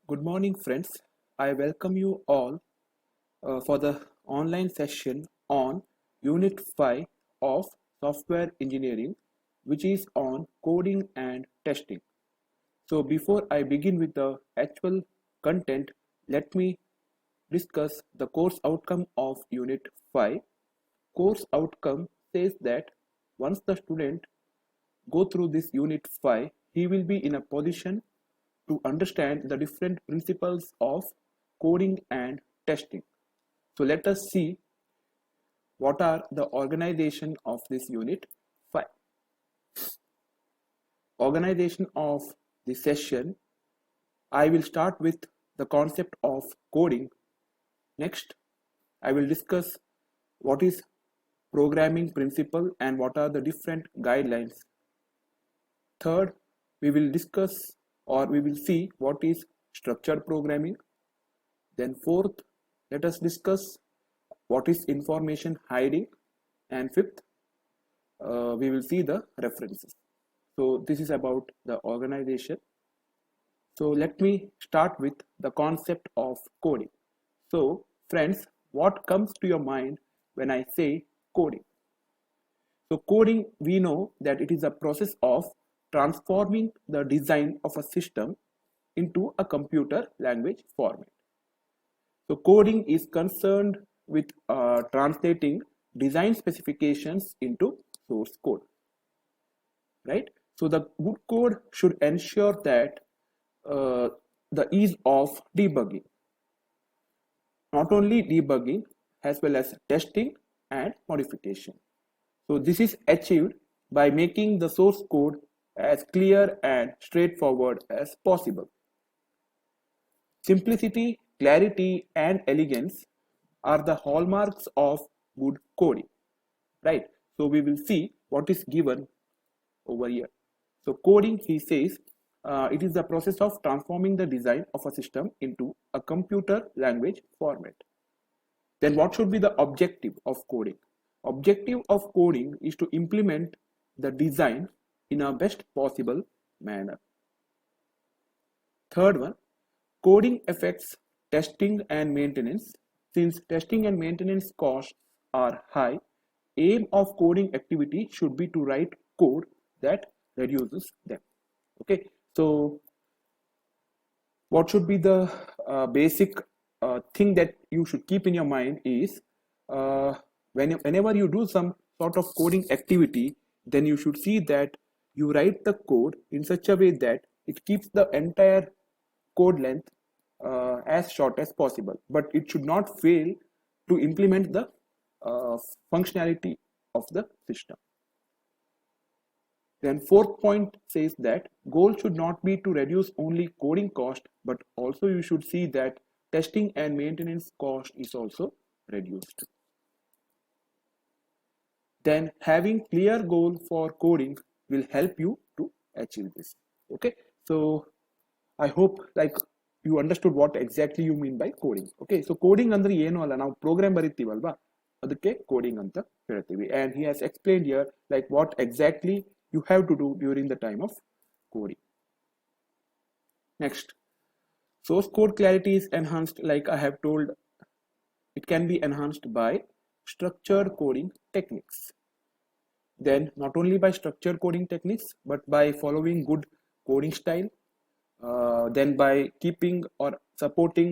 Good morning, friends. I welcome you all for the online session on Unit 5 of Software Engineering, which is on coding and testing. So, before I begin with the actual content, let me discuss the course outcome of Unit 5. Course outcome says that once the student go through this Unit 5, he will be in a position to understand the different principles of coding and testing. So let us see what are the organization of this Unit 5. Organization of the session. I will start with the concept of coding. Next, I will discuss what is programming principle and what are the different guidelines. Third, we will discuss or we will see what is structured programming. Then fourth, let us discuss what is information hiding, and fifth, we will see the references. So this is about the organization. So let me start with the concept of coding. So friends, what comes to your mind when I say coding? So coding, we know that it is a process of transforming the design of a system into a computer language format. So coding is concerned with translating design specifications into source code, right? So the good code should ensure that the ease of debugging, not only debugging as well as testing and modification. So this is achieved by making the source code as clear and straightforward as possible. Simplicity, clarity, and elegance are the hallmarks of good coding, right? So we will see what is given over here. So coding, he says, it is the process of transforming the design of a system into a computer language format. Then what should be the objective of coding? Objective of coding is to implement the design in a best possible manner. Third one, coding affects testing and maintenance. Since testing and maintenance costs are high, aim of coding activity should be to write code that reduces them. Okay, so what should be the basic thing that you should keep in your mind is whenever you do some sort of coding activity, then you should see that you write the code in such a way that it keeps the entire code length as short as possible, but it should not fail to implement the functionality of the system. Then fourth point says that goal should not be to reduce only coding cost, but also you should see that testing and maintenance cost is also reduced. Then having clear goal for coding will help you to achieve this. Okay, so I hope like you understood what exactly you mean by coding. Okay, so coding ಅಂದ್ರೆ ಏನು ಅಲ್ಲ, ನಾವು program ಬರಿತೀವಲ್ವಾ, ಅದಕ್ಕೆ coding ಅಂತ ಹೇಳ್ತೀವಿ. And he has explained here like what exactly you have to do during the time of coding. Next, source code clarity is enhanced, like I have told. It can be enhanced by structured coding techniques. Then not only by structured coding techniques, but by following good coding style, then by keeping or supporting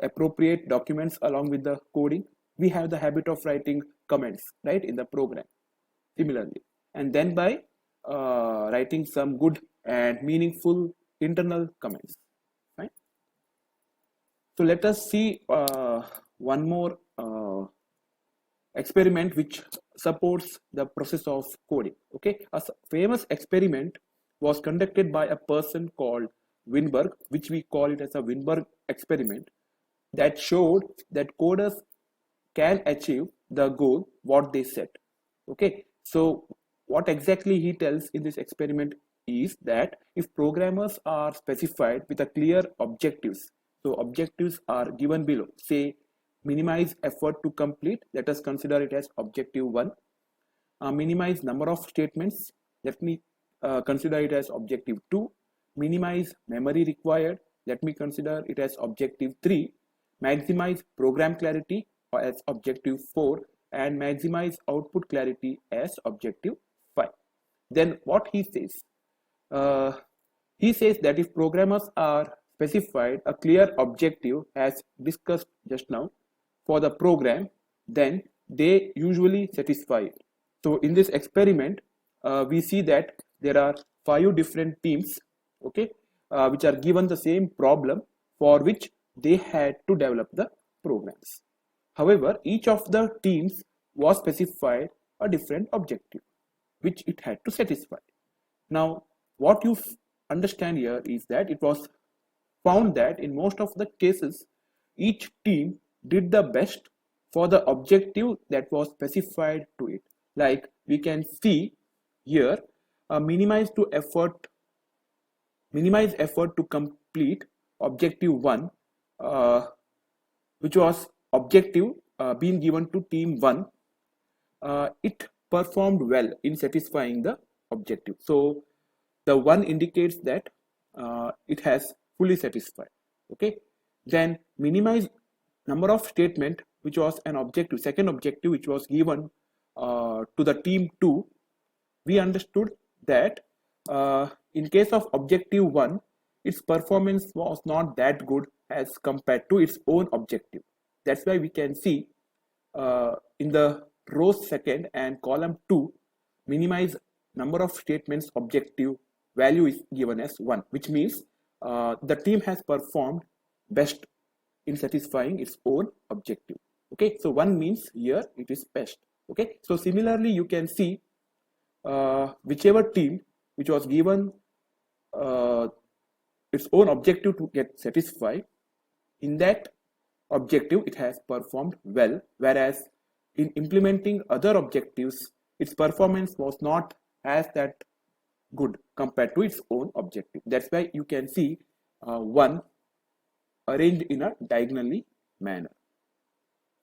appropriate documents along with the coding. We have the habit of writing comments, right, in the program similarly, and then by writing some good and meaningful internal comments, right? So let us see one more experiment which supports the process of coding. Okay, a famous experiment was conducted by a person called Weinberg, which we call it as a Weinberg experiment, that showed that coders can achieve the goal what they set. Okay, so what exactly he tells in this experiment is that if programmers are specified with a clear objectives, so objectives are given below, say minimize effort to complete, let us consider it as objective 1. Minimize number of statements, let me consider it as objective 2. Minimize memory required, let me consider it as objective 3, maximize program clarity as objective 4, and maximize output clarity as objective 5. Then what he says? He says that if programmers are specified a clear objective as discussed just now for the program, then they usually satisfy it. So in this experiment, we see that there are 5 different teams, okay, which are given the same problem for which they had to develop the programs. However, each of the teams was specified a different objective which it had to satisfy. Now, what you understand here is that it was found that in most of the cases, each team did the best for the objective that was specified to it. Like we can see here, minimize effort to complete objective 1, which was objective being given to team 1. It performed well in satisfying the objective. So the 1 indicates that it has fully satisfied. Okay. Then minimize number of statement, which was an objective, second objective, which was given to the team 2. We understood that in case of objective 1, its performance was not that good as compared to its own objective. That's why we can see in the row 2nd and column 2, minimize number of statements objective value is given as 1, which means the team has performed best in satisfying its own objective. Okay, so 1 means here it is best. Okay, so similarly you can see whichever team which was given its own objective to get satisfied, in that objective it has performed well, whereas in implementing other objectives its performance was not as that good compared to its own objective. That's why you can see 1 arranged in a diagonally manner.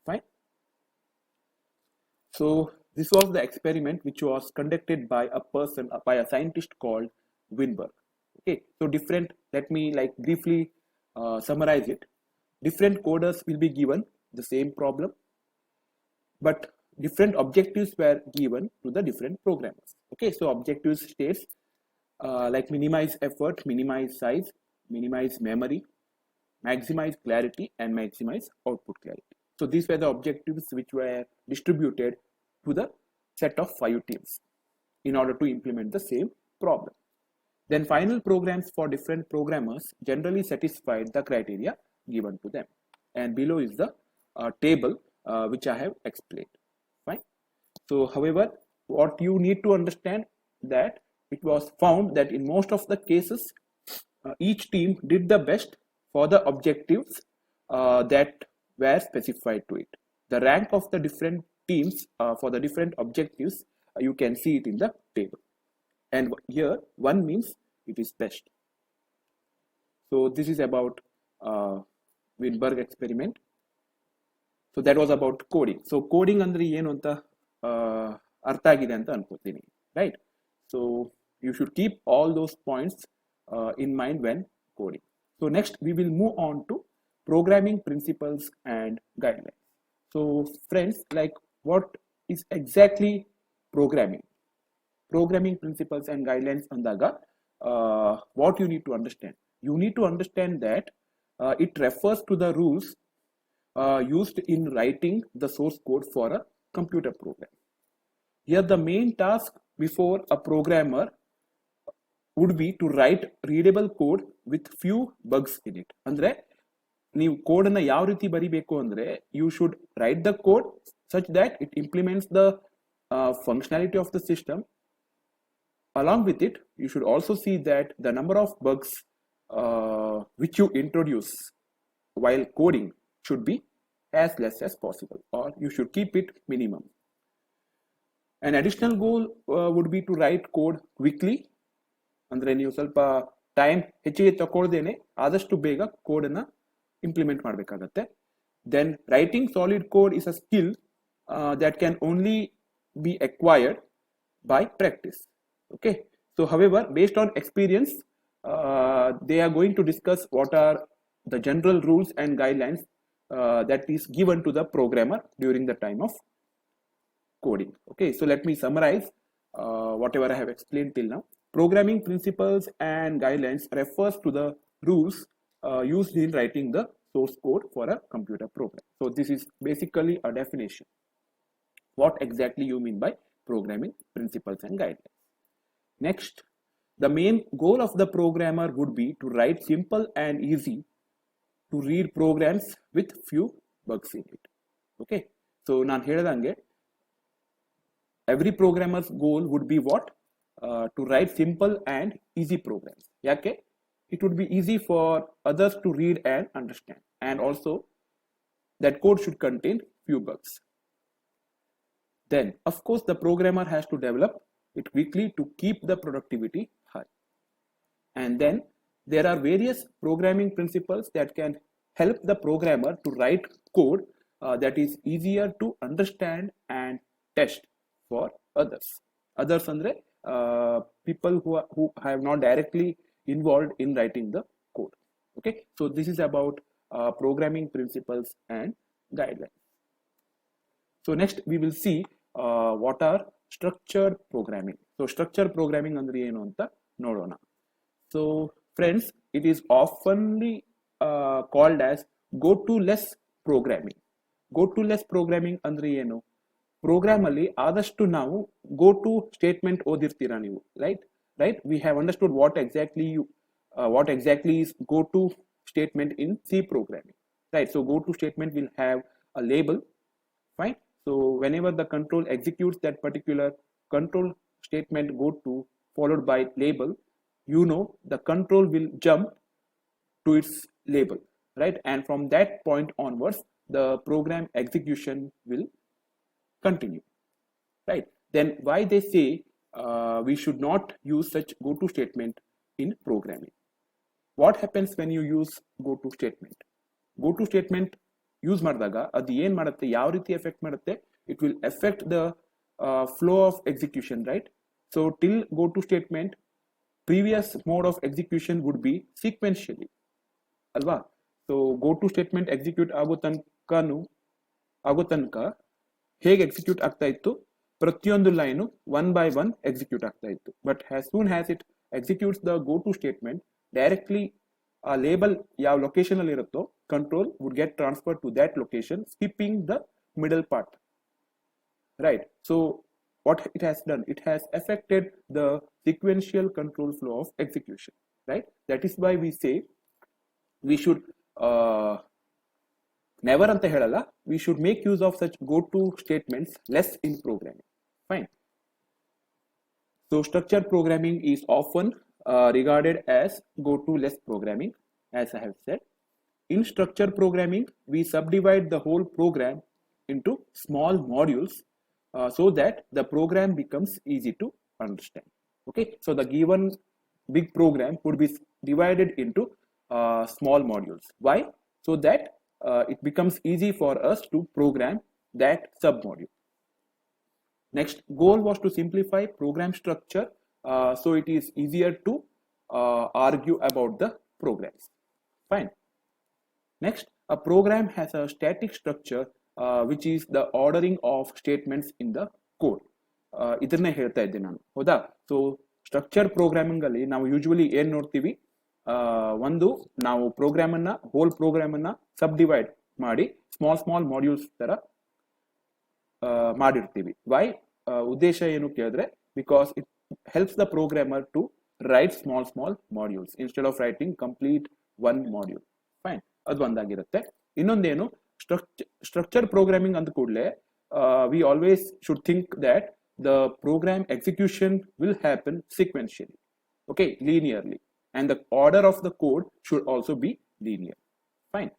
Fine. So this was the experiment which was conducted by a scientist called Weinberg. Okay, so let me briefly summarize it. Different coders will be given the same problem, but different objectives were given to the different programmers. Okay, so objectives states like minimize effort, minimize size, minimize memory, maximize clarity, and maximize output clarity. So these were the objectives which were distributed to the set of 5 teams in order to implement the same problem. Then final programs for different programmers generally satisfied the criteria given to them. And below is the table which I have explained. Fine. So however, what you need to understand that it was found that in most of the cases, each team did the best for the objectives that were specified to it. The rank of the different teams for the different objectives, you can see it in the table. And here 1 means it is best. So this is about Weinberg experiment. So that was about coding. So coding andre ಏನು ಅಂತ ಅರ್ಥ ಆಗಿದೆ ಅಂತ ಅನ್ಕೋತೀನಿ, right? So you should keep all those points in mind when coding. So next we will move on to programming principles and guidelines. So friends, like what is exactly programming? Programming principles and guidelines andaga what you need to understand? You need to understand that it refers to the rules used in writing the source code for a computer program. Here the main task before a programmer would be to write readable code with few bugs in it. Andre ನೀವು code ಅನ್ನು ಯಾವ ರೀತಿ ಬರಿಬೇಕು ಅಂದ್ರೆ you should write the code such that it implements the functionality of the system. Along with it, you should also see that the number of bugs which you introduce while coding should be as less as possible, or you should keep it minimum. An additional goal would be to write code quickly. ಅಂದ್ರೆ ನೀವು ಸ್ವಲ್ಪ time ಹೆಚ್ಚಿಗೆ ತಗೊಳ್ದೇನೆ ಆದಷ್ಟು ಬೇಗ code ಅನ್ನ implement ಮಾಡಬೇಕಾಗತ್ತೆ. Then writing solid code is a skill that can only be acquired by practice. Okay, so however, based on experience, they are going to discuss what are the general rules and guidelines that is given to the programmer during the time of coding. Okay, so let me summarize whatever I have explained till now. Programming principles and guidelines refers to the rules used in writing the source code for a computer program. So this is basically a definition. What exactly you mean by programming principles and guidelines? Next, the main goal of the programmer would be to write simple and easy to read programs with few bugs in it. Okay, so ನಾನು ಹೇಳಿದಂಗೆ every programmer's goal would be what? To write simple and easy programs. Yake? It would be easy for others to read and understand, and also that code should contain few bugs. Then, of course, the programmer has to develop it quickly to keep the productivity high. And then there are various programming principles that can help the programmer to write code that is easier to understand and test for others. Others andre people who have not directly involved in writing the code. Okay, so this is about programming principles and guidelines. So next we will see what are structured programming. So structured programming andre enu anta nodona. So friends, it is oftenly called as go-to-less programming. Go-to-less programming andre enu? Program ಅಲ್ಲಿ ಆದಷ್ಟು ನಾವು go to statement ಓದಿರ್ತೀರಾ ನೀವು, right? We have understood what exactly is go to statement in C programming, right? So go to statement will have a label, fine. So whenever the control executes that particular control statement go to followed by label, you know the control will jump to its label, right? And from that point onwards the program execution will continue, right? Then why they say we should not use such go to statement in programming? What happens when you use go to statement? Go to statement use ಮಾಡಿದಾಗ ಅದು ಏನು ಮಾಡುತ್ತೆ, ಯಾವ ರೀತಿ effect ಮಾಡುತ್ತೆ? It will affect the flow of execution, right? So till go to statement previous mode of execution would be sequentially, alva? So go to statement execute ಆಗೋ ತನಕ ಹೇಗೆ ಎಕ್ಸಿಕ್ಯೂಟ್ ಆಗ್ತಾ ಇತ್ತು, ಪ್ರತಿಯೊಂದು line one by one execute ಆಗ್ತಾ ಇತ್ತು. But as soon has it executes the go to statement, directly ಆ label ಯಾವ ಲೊಕೇಶನ್ ಅಲ್ಲಿ ಇರುತ್ತೋ control would get transfer to that location, skipping the middle part, right? So what it has done, it has affected the sequential control flow of execution, right? That is why we say we should never anta helala, we should make use of such go to statements less in programming, fine. So structured programming is often regarded as go to less programming, as I have said. In structured programming we subdivide the whole program into small modules so that the program becomes easy to understand. Okay, so the given big program would be divided into small modules. Why? So that it becomes easy for us to program that submodule. Next goal was to simplify program structure so it is easier to argue about the programs, fine. Next, a program has a static structure which is the ordering of statements in the code. ಇದನ್ನೇ ಹೇಳ್ತಾ ಇದ್ದೆ ನಾನು, ಹೌದಾ? So structured programming ಅಲ್ಲಿ ನಾವು usually ಏನ್ ನೋಡ್ತೀವಿ, ಒಂದು ನಾವು ಪ್ರೋಗ್ರಾಮ್ ಅನ್ನ ಹೋಲ್ ಪ್ರೋಗ್ರಾಮ್ ಅನ್ನ ಸಬ್ ಡಿವೈಡ್ ಮಾಡಿ ಸ್ಮಾಲ್ ಮಾಡ್ಯೂಲ್ಸ್ ತರ ಮಾಡಿರ್ತೀವಿ. ವೈ? ಉದ್ದೇಶ ಏನು ಕೇಳಿದ್ರೆ, because it helps the programmer to write small modules instead of writing complete one module, fine. ಅದು ಒಂದಾಗಿರುತ್ತೆ. ಇನ್ನೊಂದೇನು, structured programming ಅಂದ ಕೂಡಲೇ we always should think that the program execution will happen sequentially, okay, linearly, and the order of the code should also be linear, fine.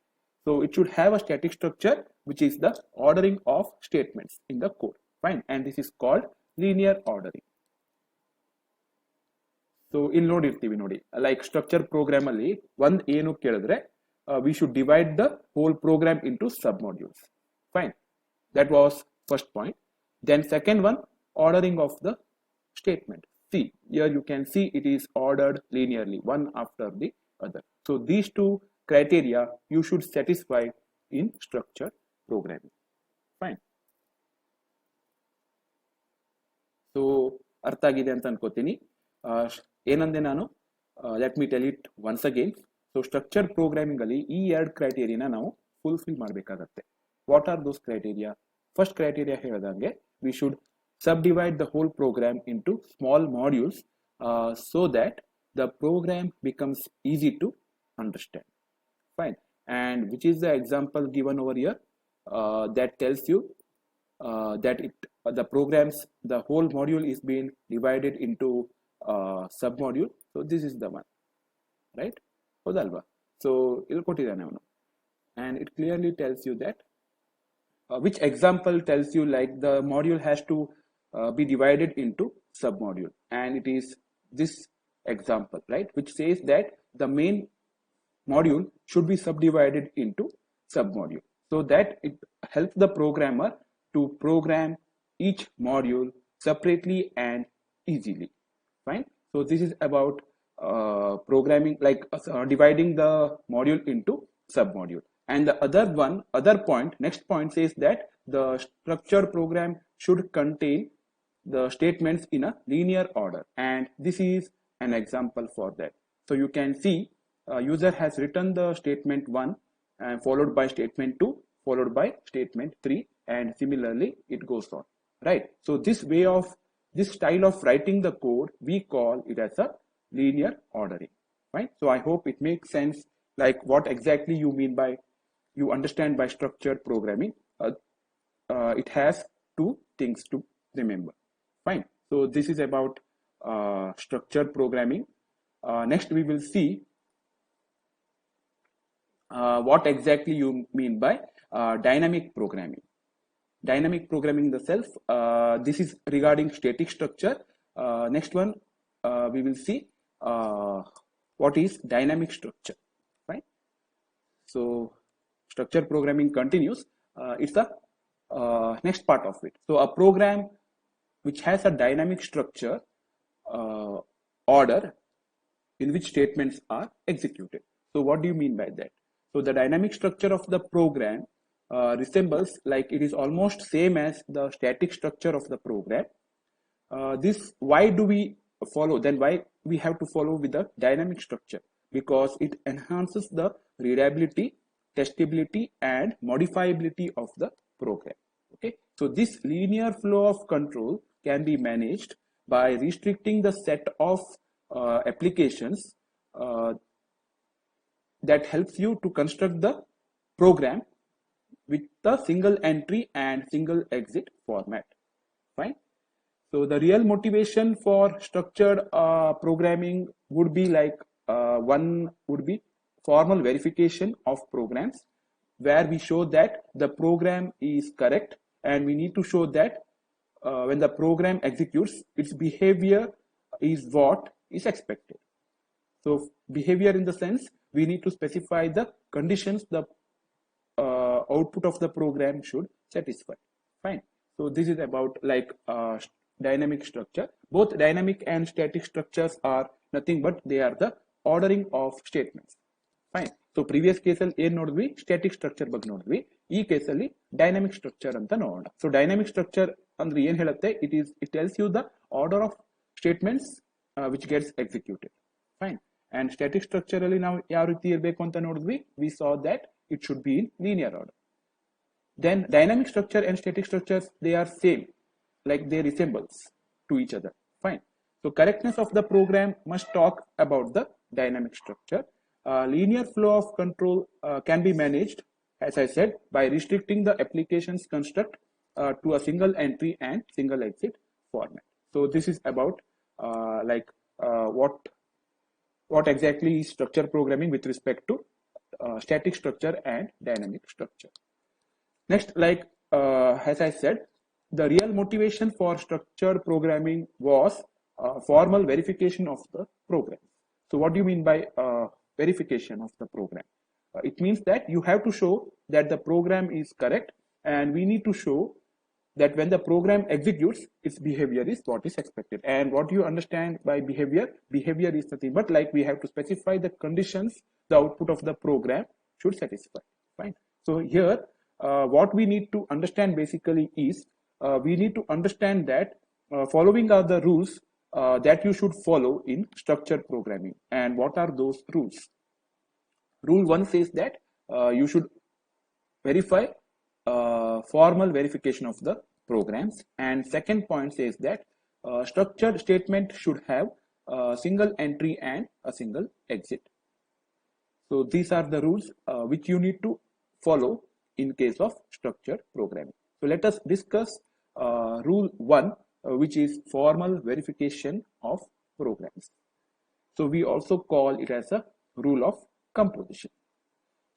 So it should have a static structure which is the ordering of statements in the code, fine, and this is called linear ordering. So ಇಲ್ಲಿ ನೋಡಿರ್ತೀವಿ ನೋಡಿ, like structure program ಅಲ್ಲಿ ಒಂದ್ ಏನು ಕೇಳಿದ್ರೆ we should divide the whole program into submodules, fine. That was first point. Then second one, ordering of the statement, See, here you can see it is ordered linearly, one after the other. So these two criteria you should satisfy in structured programming. Fine. So ಅರ್ಥ ಆಗಿದೆ ಅಂತ ಅನ್ಕೋತೀನಿ. ಏನಂದೆ ನಾನು, let me tell it once again. So structured programming ಅಲ್ಲಿ ಈ ಎರಡು ಕ್ರೈಟೇರಿಯಾನ ನಾವು ಫುಲ್ಫಿಲ್ ಮಾಡಬೇಕಾಗತ್ತೆ. What are those criteria? First criteria ಹೇಳಿದಂಗೆ we should subdivide the whole program into small modules so that the program becomes easy to understand. Fine. And which is the example given over here that tells you that the programs, the whole module is being divided into submodule. So this is the one, right? Hodalva. So illi kottidane avanu, and it clearly tells you that which example tells you like the module has to be divided into submodule, and it is this example, right, which says that the main module should be subdivided into submodule so that it helps the programmer to program each module separately and easily. Fine. So this is about programming, like dividing the module into submodule. And the other point, next point says that the structured program should contain the statements in a linear order, and this is an example for that. So you can see user has written the statement 1 and followed by statement 2 followed by statement 3, and similarly it goes on, right? So this style of writing the code, we call it as a linear ordering. Right? So I hope it makes sense, like what exactly you mean by, you understand by structured programming. It has two things to remember. Fine. So this is about structured programming. Next we will see what exactly you mean by dynamic programming. Dynamic programming in the self, this is regarding static structure. Next one we will see what is dynamic structure. Right? So structured programming continues. It's the next part of it. So a program which has a dynamic structure order in which statements are executed. So what do you mean by that? So the dynamic structure of the program resembles, like it is almost same as the static structure of the program. This, why do we follow, then why we have to follow with the dynamic structure? Because it enhances the readability, testability and modifiability of the program. Okay, so this linear flow of control can be managed by restricting the set of applications that helps you to construct the program with the single entry and single exit format. Fine. So the real motivation for structured programming would be like one would be formal verification of programs, where we show that the program is correct, and we need to show that when the program executes, its behavior is what is expected. So behavior in the sense, we need to specify the conditions the output of the program should satisfy. Fine. So this is about like dynamic structure. Both dynamic and static structures are nothing but they are the ordering of statements. Fine. So previous case ಅಲ್ಲಿ ಏನ್ ನೋಡಿದ್ವಿ, static structure ಬಗ್ಗೆ ನೋಡಿದ್ವಿ. ಈ case ಅಲ್ಲಿ dynamic structure ಅಂತ ನೋಡೋಣ. So dynamic structure ಅಂದ್ರೆ ಏನ್ ಹೇಳುತ್ತೆ, it tells you the order of statements which gets executed. Fine. And static structure ಅಲ್ಲಿ ನಾವು ಯಾವ ರೀತಿ ಇರಬೇಕು ಅಂತ ನೋಡಿದ್ವಿ. We saw that it should be in linear order. Then dynamic structure and static structures, they are same, like they resembles to each other. Fine. So correctness of the program must talk about the dynamic structure. Linear flow of control can be managed, as I said, by restricting the application's construct to a single entry and single exit format. So this is about what exactly is structured programming with respect to static structure and dynamic structure. Next, like as I said, the real motivation for structured programming was formal verification of the program. So what do you mean by verification of the program? It means that you have to show that the program is correct, and we need to show that when the program executes, its behavior is what is expected. And what you understand by behavior? Behavior is nothing but like we have to specify the conditions the output of the program should satisfy. Fine. So here, what we need to understand basically is we need to understand that following are the rules that you should follow in structured programming. And what are those rules? Rule 1 says that you should verify formal verification of the programs, and second point says that structured statement should have a single entry and a single exit. So these are the rules which you need to follow in case of structured programming. So let us discuss rule 1, which is formal verification of programs. So we also call it as a rule of composition.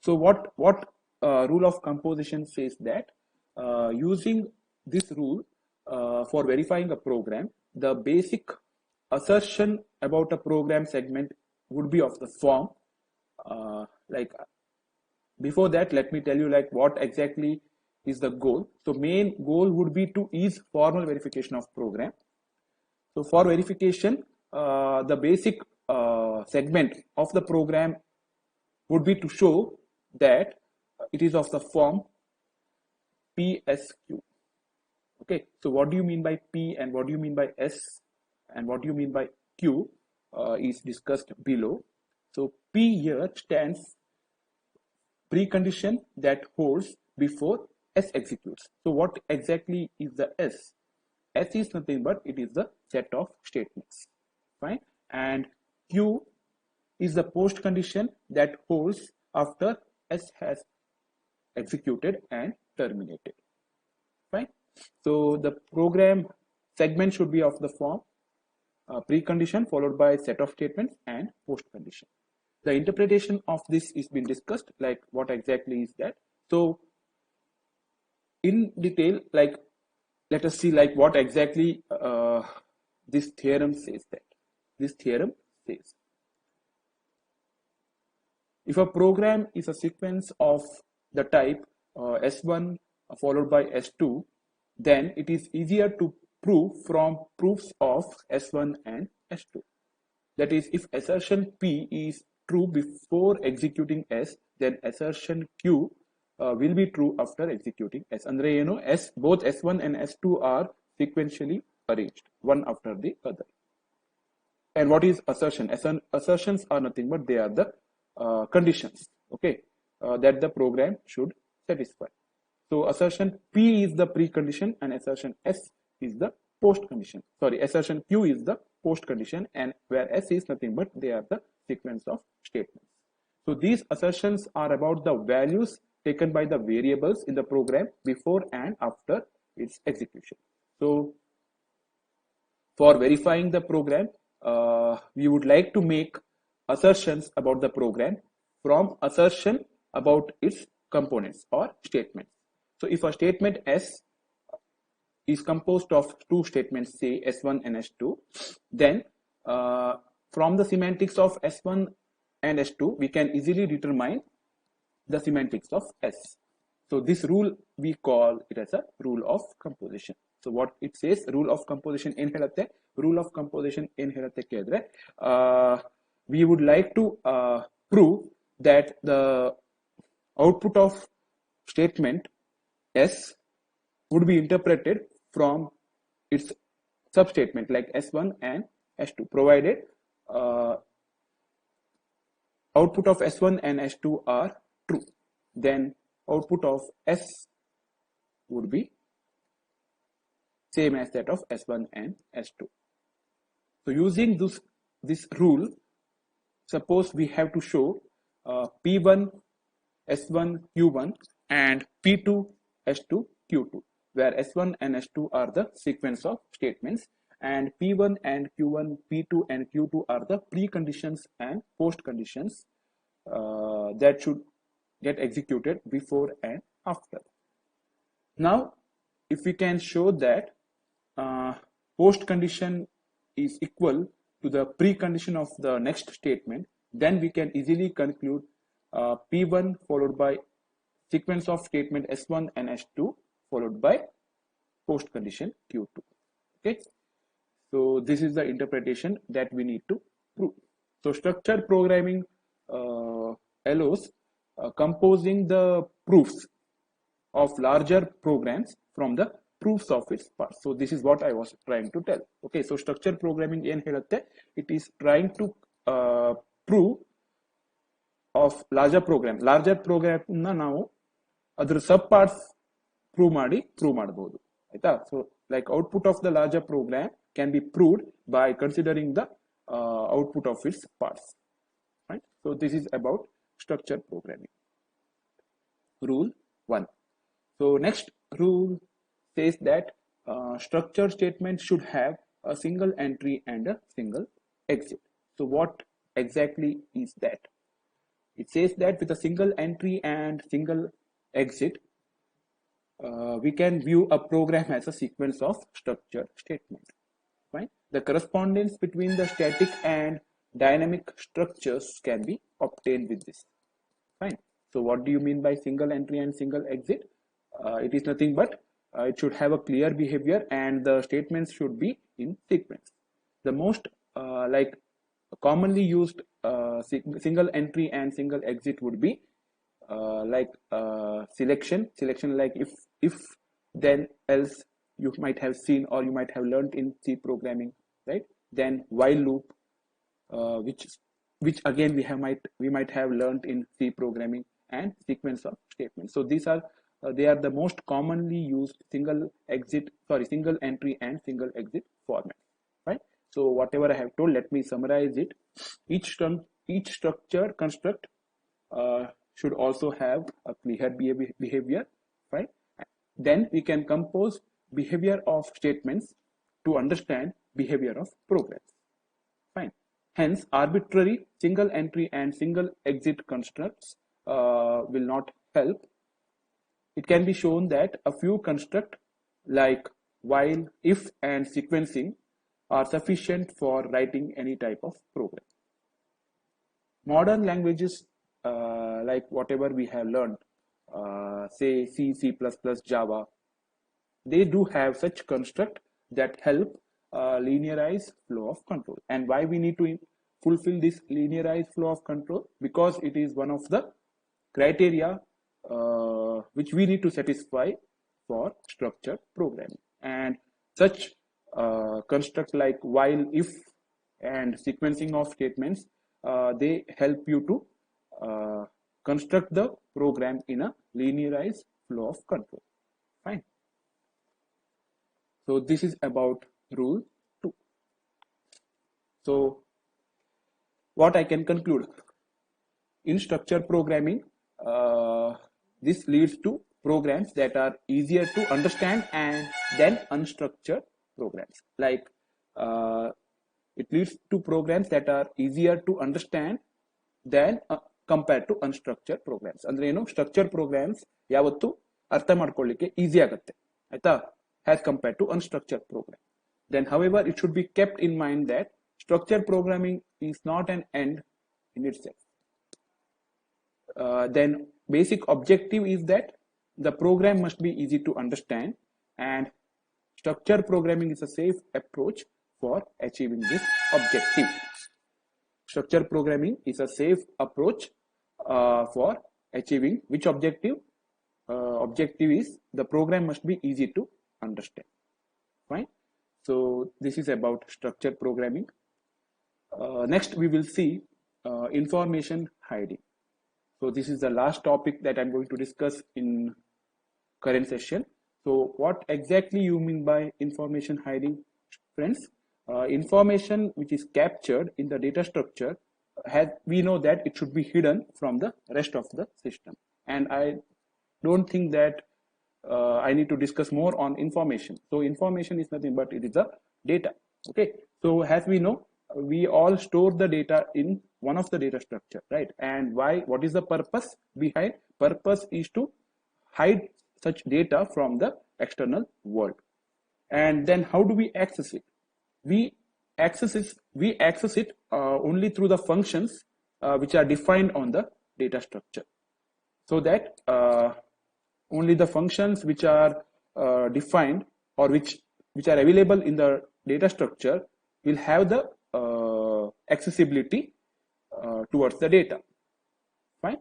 So what rule of composition says that using this rule for verifying a program, the basic assertion about a program segment would be of the form like before that, let me tell you like what exactly is the goal. So main goal would be to ease formal verification of program. So for verification, the basic segment of the program would be to show that it is of the form PSQ. Okay, so what do you mean by P and what do you mean by S and what do you mean by Q is discussed below. So P here stands precondition that holds before S executes. So what exactly is the S? S is nothing but it is the set of statements. Fine. And Q is the post condition that holds after S has executed and terminated. Fine. So the program segment should be of the form precondition followed by set of statements and post condition. The interpretation of this is been discussed, like what exactly is that. So in detail, like let us see like what exactly this theorem says that. This theorem says if a program is a sequence of the type S1 followed by S2, then it is easier to prove from proofs of S1 and S2. That is, if assertion P is true before executing S, then assertion Q will be true after executing S. Andre, you know, S, both S1 and S2 are sequentially arranged, one after the other. And what is assertion? Assertions are nothing but they are the conditions, okay, that the program should satisfy. So assertion P is the precondition and assertion S is the post condition. Sorry, assertion Q is the post condition, and where S is nothing but they are the sequence of statements. So these assertions are about the values taken by the variables in the program before and after its execution. So for verifying the program, we would like to make assertions about the program from assertion about its components or statements. So if a statement S is composed of two statements, say S1 and S2, then from the semantics of S1 and S2, we can easily determine the semantics of S. So this rule we call it as a rule of composition. So what it says, rule of composition in ಹೇಳುತ್ತೆ, rule of composition in ಹೇಳುತ್ತೆ ಕೇಳಿದ್ರೆ we would like to prove that the output of statement S would be interpreted from its substatement like S1 and S2, provided output of S1 and S2 are true. Then output of S would be same as that of S1 and S2. So using this rule, suppose we have to show P1 S1 Q1 and P2 S2 Q2, where S1 and S2 are the sequence of statements and P1 and Q1, P2 and Q2 are the preconditions and post conditions that should get executed before and after. Now if we can show that post condition is equal to the precondition of the next statement, then we can easily conclude P1 followed by sequence of statement S1 and S2 followed by post condition Q2. Okay, so this is the interpretation that we need to prove. So structured programming allows composing the proofs of larger programs from the proofs of its parts. So this is what I was trying to tell. Okay, so structured programming ಏನು ಹೇಳುತ್ತೆ, it is trying to prove of larger program ನ ನಾವು ಅದರ sub parts prove ಮಾಡಬಹುದು ಆಯ್ತಾ. So like output of the larger program can be proved by considering the output of its parts, right? So this is about structured programming. Rule 1. So next rule says that structured statements should have a single entry and a single exit. So what exactly is that? It says that with a single entry and single exit, we can view a program as a sequence of structured statements. Right? The correspondence between the static and dynamic structures can be obtained with this. Fine. So what do you mean by single entry and single exit? It is nothing but it should have a clear behavior and the statements should be in sequence. The most like commonly used single entry and single exit would be like selection like if then else, you might have seen or you might have learned in C programming, right? Then while loop, which again we might have learned in C programming, and sequence of statements. So these are they are the most commonly used single entry and single exit formats, right? So whatever I have told, let me summarize it. Each structured construct should also have a clear behavior, right? Then we can compose behavior of statements to understand behavior of programs. Fine. Hence, arbitrary single entry and single exit constructs will not help. It can be shown that a few constructs like while, if, and sequencing are sufficient for writing any type of program. Modern languages like whatever we have learned, say C, C++, Java, they do have such construct that help linearize flow of control. And why we need to fulfill this linearized flow of control? Because it is one of the criteria which we need to satisfy for structured programming. And such construct like while, if, and sequencing of statements, they help you to construct the program in a linearized flow of control. Fine. So this is about rule 2. So what I can conclude, in structured programming, this leads to programs that are easier to understand and then unstructured programs. Like it leads to programs that are easier to understand than compared to unstructured programs. ಅಂದ್ರೆ ಏನು, structured programs ಯಾವತ್ತು ಅರ್ಥ ಮಾಡ್ಕೊಳ್ಳಿಕ್ಕೆ easy ಆಗುತ್ತೆ ಆಯ್ತಾ, as compared to unstructured program. Then however, it should be kept in mind that structured programming is not an end in itself. Then basic objective is that the program must be easy to understand, and structured programming is a safe approach for achieving this objective. Structured programming is a safe approach for achieving which objective? Objective is the program must be easy to understand. Fine. So this is about structured programming. Next we will see information hiding. So this is the last topic that I'm going to discuss in current session. So what exactly you mean by information hiding, friends? Information which is captured in the data structure, we know that it should be hidden from the rest of the system. And I don't think that I need to discuss more on information. So information is nothing but it is the data. Okay. So as we know, we all store the data in one of the data structure, right? And why? What is the purpose behind? Purpose is to hide such data from the external world. And then how do we access it? We access it only through the functions which are defined on the data structure. So that only the functions which are defined or which are available in the data structure will have the accessibility towards the data. Fine,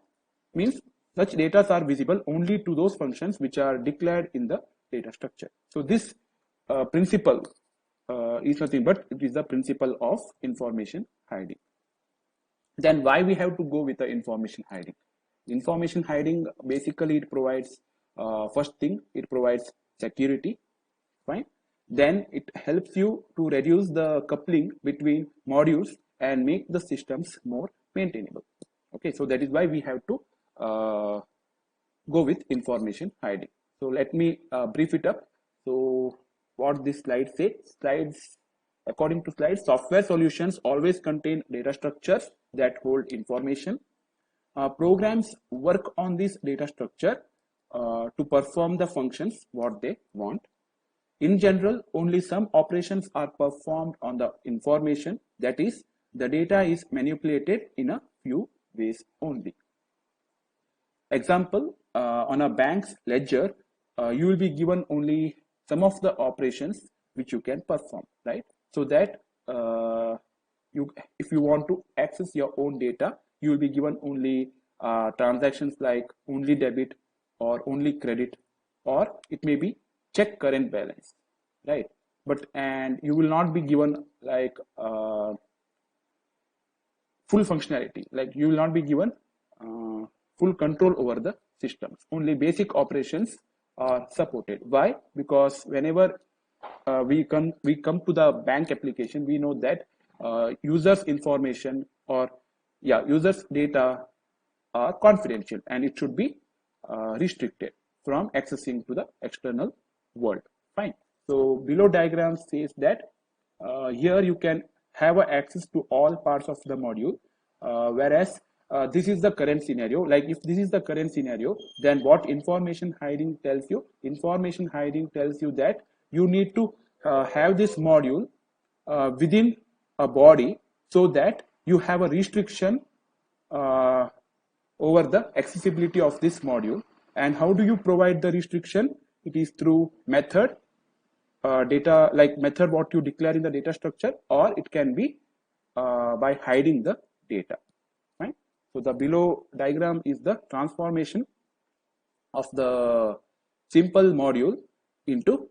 means such data are visible only to those functions which are declared in the data structure. So this principle is nothing but it is the principle of information hiding. Then why we have to go with the information hiding? Information hiding, basically it provides first thing, it provides security. Fine, then it helps you to reduce the coupling between modules and make the systems more maintainable. Okay, so that is why we have to go with information hiding. So let me brief it up. So what this slide says, according to slides, software solutions always contain data structures that hold information. Programs work on this data structure to perform the functions what they want. In general, only some operations are performed on the information, that is, the data is manipulated in a few ways only. Example, on a bank's ledger, you will be given only some of the operations which you can perform, right? So that if you want to access your own data, you will be given only transactions like only debit or only credit, or it may be check current balance, right? And you will not be given like full functionality, like you will not be given full control over the systems. Only basic operations are supported. Why? Because whenever we come to the bank application, we know that users information or users data are confidential and it should be restricted from accessing to the external world. Fine. So below diagram says that here you can have access to all parts of the module, whereas this is the current scenario. Like if this is the current scenario, then what information hiding tells you? Information hiding tells you that you need to have this module within a body so that you have a restriction over the accessibility of this module. And how do you provide the restriction? It is through method data, like method what you declare in the data structure, or it can be by hiding the data. Right? So the below diagram is the transformation of the simple module into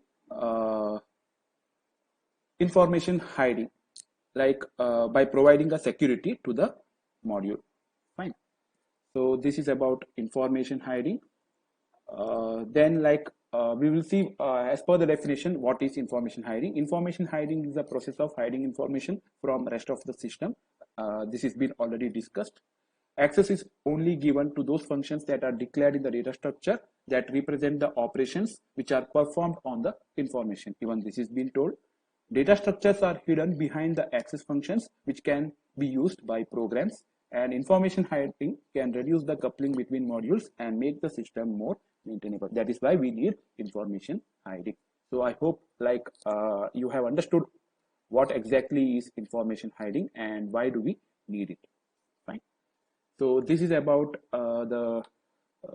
information hiding, like by providing a security to the module. Fine. So this is about information hiding. Then we will see as per the definition what is information hiding. Information hiding is the process of hiding information from the rest of the system. This has been already discussed. Access is only given to those functions that are declared in the data structure that represent the operations which are performed on the information. Even this is being told. Data structures are hidden behind the access functions which can be used by programs, and information hiding can reduce the coupling between modules and make the system more maintainable. That is why we need information hiding. So I hope you have understood what exactly is information hiding and why do we need it. Fine. So this is about the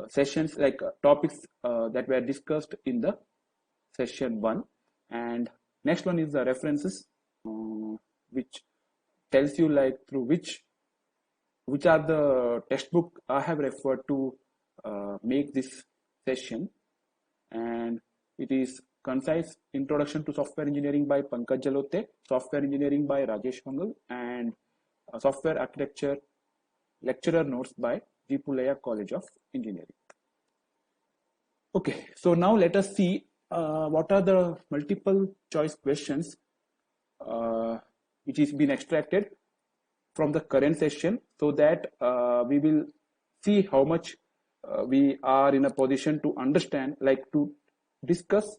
sessions, topics that were discussed in the session 1, and next one is the references, which tells you through which are the textbook I have referred to make this session. And it is Concise Introduction to Software Engineering by Pankaj Jalote, Software Engineering by Rajesh Mangal, and Software Architecture Lecturer Notes by G. Pulaya College of Engineering. Okay, so now let us see what are the multiple choice questions which is been extracted from the current session, so that we will see how much we are in a position to understand, to discuss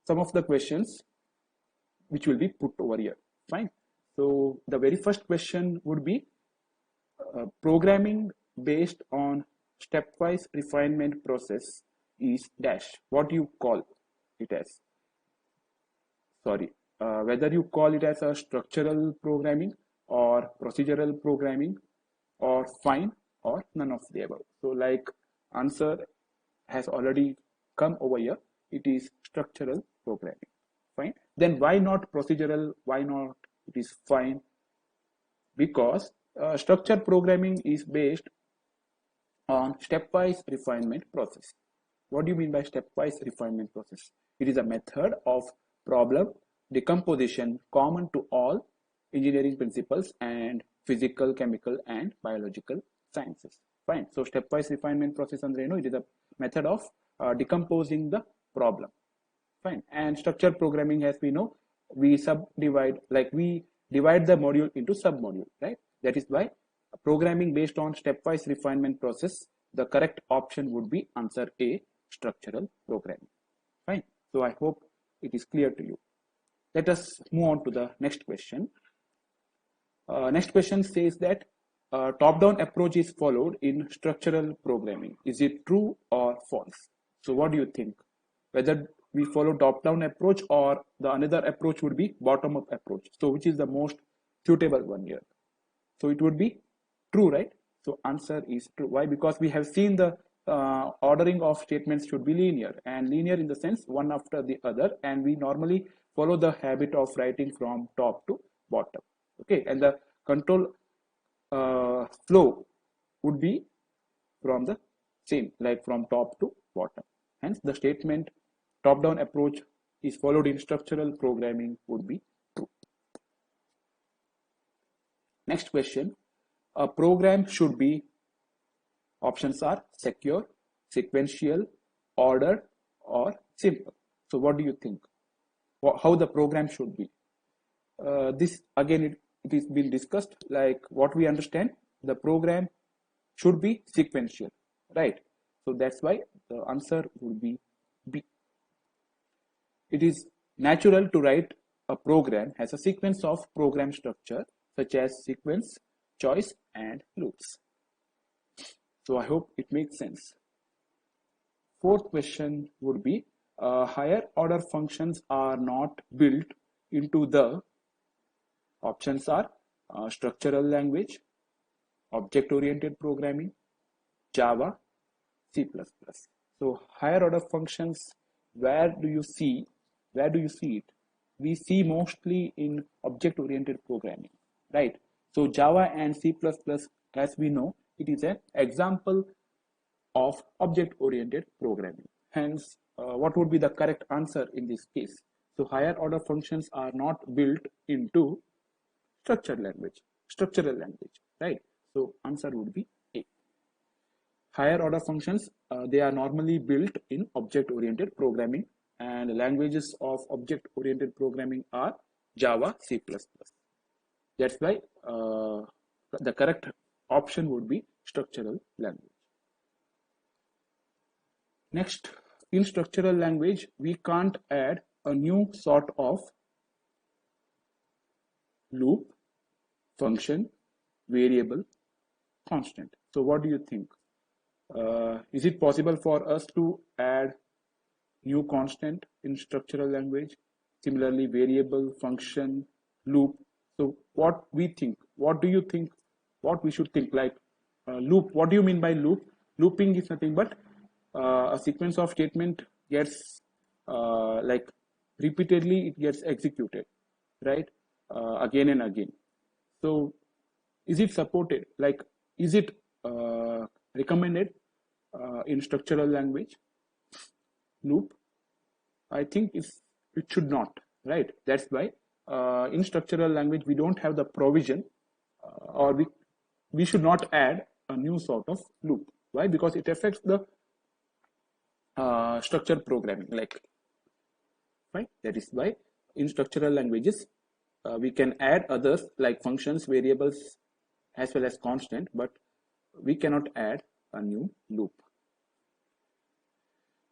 some of the questions which will be put over here. Fine. So the very first question would be programming based on stepwise refinement process is dash. What do you call it as? Sorry, whether you call it as a structural programming or procedural programming or fine or none of the above. So answer has already come over here. It is structural programming. Fine. Then why not procedural? Why not? It is fine because structured programming is based on stepwise refinement process. What do you mean by stepwise refinement process? It is a method of problem decomposition common to all engineering principles and physical, chemical, and biological sciences. Fine. So stepwise refinement process andre it is a method of decomposing the problem. Fine. And structured programming, as we know, we subdivide, like we divide the module into sub-module, right? That is why programming based on stepwise refinement process, the correct option would be answer A, structural programming. Fine. So I hope it is clear to you. Let us move on to the next question. Next question says that top-down approach is followed in structural programming. Is it true or false? So what do you think? Whether we follow top-down approach or the another approach would be bottom-up approach. So which is the most suitable one here? So it would be true, right? So answer is true. Why? Because we have seen the ordering of statements should be linear, and linear in the sense one after the other, and we normally follow the habit of writing from top to bottom. Okay, and the control flow would be from the same, like from top to bottom. Hence the statement top-down approach is followed in structural programming would be true. Next question, a program should be, options are secure, sequential, ordered, or simple. So what do you think? How the program should be? This again, it is been discussed, like what we understand, the program should be sequential, right? So that's why the answer would be B. It is natural to write a program as a sequence of program structure such as sequence, choice, and loops. So I hope it makes sense. Fourth question would be, higher order functions are not built into the, options are structural language, object-oriented programming, Java, C++. So higher order functions, where do you see it? We see mostly in object-oriented programming, right? So Java and C++, as we know, it is an example of object-oriented programming. Hence, what would be the correct answer in this case? So higher order functions are not built into structural language, right? So answer would be A. Higher order functions, they are normally built in object-oriented programming, and languages of object-oriented programming are Java, C++. That's why the correct option would be structural language. Next, in structural language, we can't add a new sort of loop, function, variable, constant. So what do you think? Is it possible for us to add new constant in structural language? Similarly, variable, function, loop. So what we think, what do you think, what we should think, like loop? What do you mean by loop? Looping is nothing but a sequence of statement gets like repeatedly it gets executed, right? Again and again. So is it supported? Like, is it recommended in structural language? Loop? I think it should not, right? That's why in structural language we don't have the provision, or we should not add a new sort of loop. Why? Because it affects the structured programming, like, right? That is why in structural languages we can add others like functions, variables, as well as constant, but we cannot add a new loop.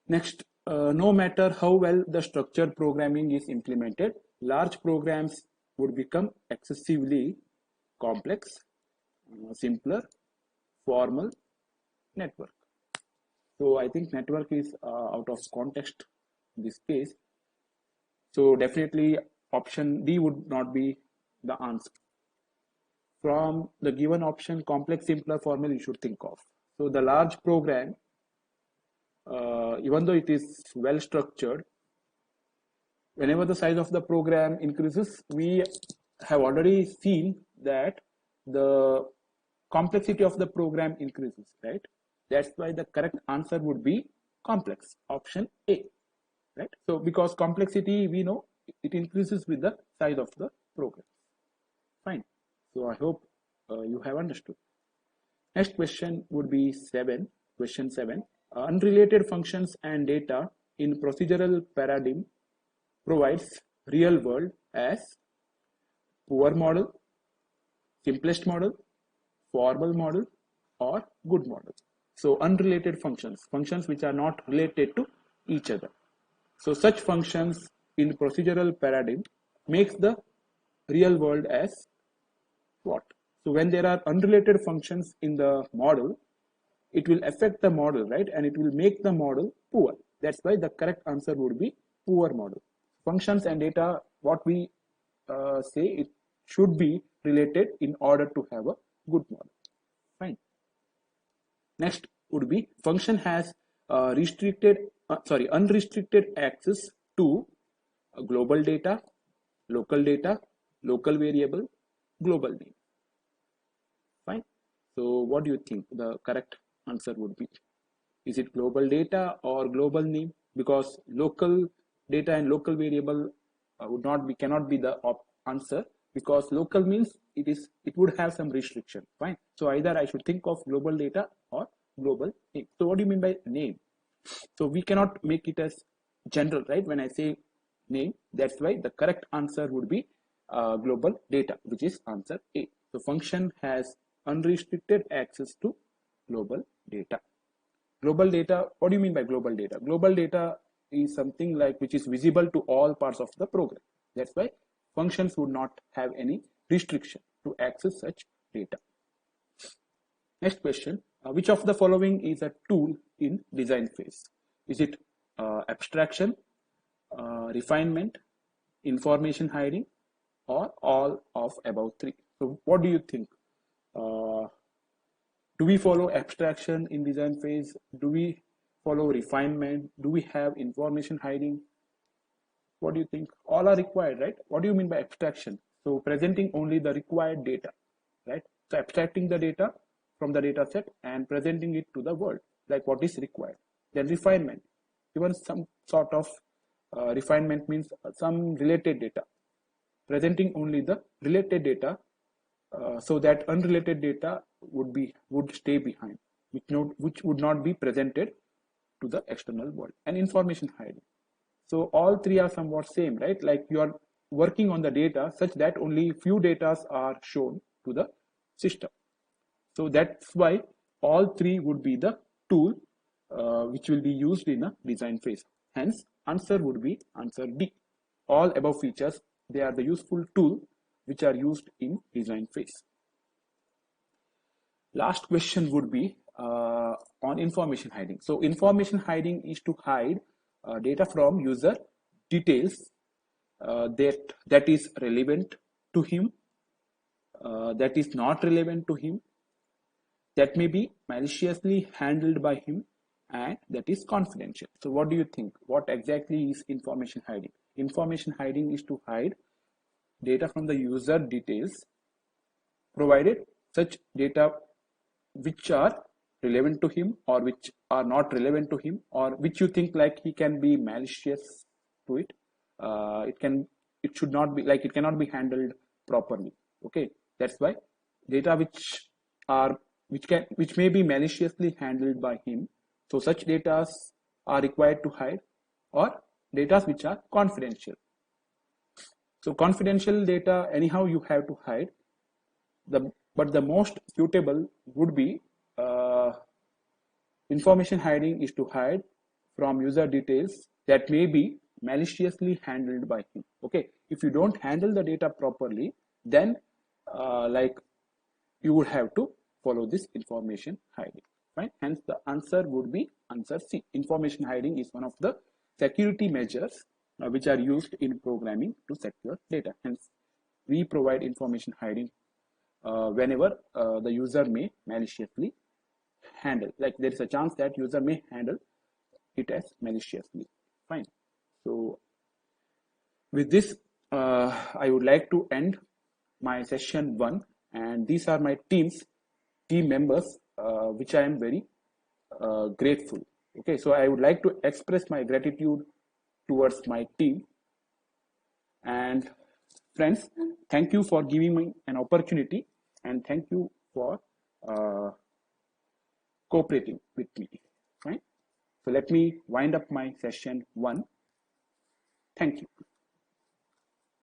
Next, no matter how well the structured programming is implemented, large programs would become excessively complex, simpler, formal, network. So I think network is out of context in this case. So definitely option D would not be the answer. From the given option, complex, simpler, formal, you should think of. So the large program, even though it is well structured, whenever the size of the program increases, we have already seen that the complexity of the program increases, right? That's why the correct answer would be complex, option A, right? So because complexity, we know it increases with the size of the program. Fine. So I hope you have understood. Next question would be question 7. Unrelated functions and data in procedural paradigm provides real world as poor model, simplest model, formal model, or good model. So unrelated functions which are not related to each other. So such functions in procedural paradigm makes the real world as what? So when there are unrelated functions in the model, it will affect the model, right? And it will make the model poor. That's why the correct answer would be poor model. Functions and data, what we say, it should be related in order to have a good model. Fine. Next would be function has unrestricted access to global data, local variable, global name. Fine. So what do you think the correct answer would be? Is it global data or global name? Because local data and local variable cannot be the answer, because local means it would have some restriction. Fine. So either I should think of global data or global name. So what do you mean by name? So we cannot make it as general, right? When I say name, that's why the correct answer would be global data, which is answer A. So function has unrestricted access to global data. Global data, what do you mean by global data? Global data is something like which is visible to all parts of the program. That's why functions would not have any restriction to access such data. Next question, which of the following is a tool in design phase? Is it abstraction, refinement, information hiding, or all of above three? So what do you think? Do we follow abstraction in design phase? Do we follow refinement? Do we have information hiding? What do you think? All are required, right? What do you mean by abstraction? So presenting only the required data, right? So abstracting the data from the data set and presenting it to the world, like what is required. Then refinement, even some sort of refinement means some related data, presenting only the related data, so that unrelated data would stay behind, which would not be presented to the external world. And information hiding. So all three are somewhat same, right? Like you are working on the data such that only few data are shown to the system. So that's why all three would be the tool which will be used in a design phase. Hence, answer would be answer D. All above features, they are the useful tool which are used in design phase. Last question would be on information hiding. So information hiding is to hide data from user details that is relevant to him, that is not relevant to him, that may be maliciously handled by him, and that is confidential. So what do you think? What exactly is information hiding? Information hiding is to hide data from the user details, provided such data which are relevant to him or which are not relevant to him, or which you think like he can be malicious to it. It should not be like, it cannot be handled properly. Okay, that's why data which may be maliciously handled by him. So such data are required to hide, or data which are confidential. So confidential data anyhow you have to hide. But the most suitable would be information hiding is to hide from user details that may be maliciously handled by him. Okay, if you don't handle the data properly, then like you would have to follow this information hiding. Right? Hence the answer would be answer C. Information hiding is one of the security measures which are used in programming to secure data. Hence we provide information hiding whenever the user may maliciously handle, like there is a chance that user may handle it as maliciously. Fine. So with this, I would like to end my session 1, and these are my team members, which I am very grateful. Okay, so I would like to express my gratitude towards my team. And friends, thank you for giving me an opportunity, and thank you for cooperating with me. Right? So let me wind up my session 1. Thank you.